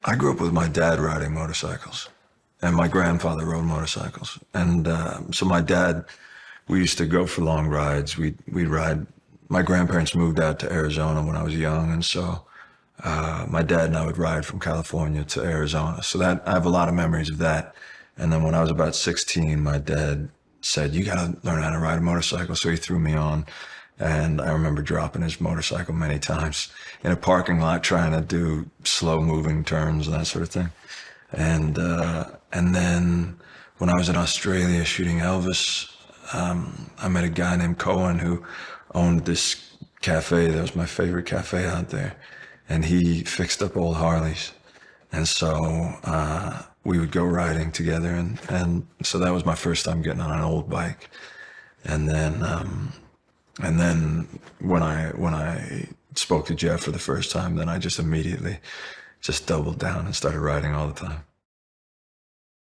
I grew up with my dad riding motorcycles, and my grandfather rode motorcycles. And so my dad, we used to go for long rides. We'd ride. My grandparents moved out to Arizona when I was young, and so my dad and I would ride from California to Arizona. So that I have a lot of memories of that. And then when I was about 16, my dad said, "You got to learn how to ride a motorcycle." So he threw me on, and I remember dropping his motorcycle many times in a parking lot trying to do slow moving turns and that sort of thing. And then when I was in Australia shooting Elvis, I met a guy named Cohen who owned this cafe. That was my favorite cafe out there, and he fixed up old Harleys. And so we would go riding together, and so that was my first time getting on an old bike. And then when I spoke to Jeff for the first time, then I just immediately just doubled down and started riding all the time.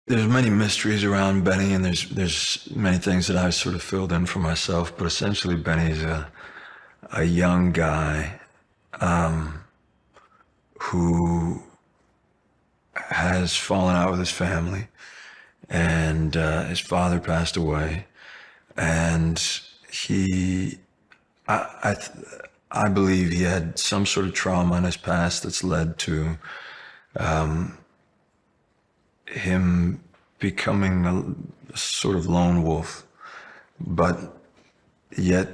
There's many mysteries around Benny, and there's many things that I've sort of filled in for myself. But essentially, Benny's a young guy who has fallen out with his family, and his father passed away, and he, I, I, th- I believe he had some sort of trauma in his past that's led to him becoming a sort of lone wolf, but yet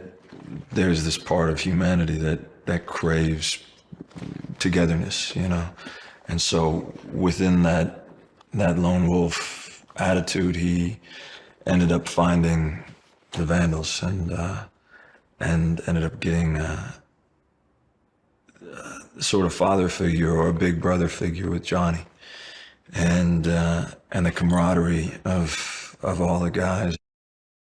there's this part of humanity that craves togetherness, you know. And so within that lone wolf attitude, he ended up finding the Vandals and ended up getting sort of father figure or a big brother figure with Johnny, and the camaraderie of all the guys.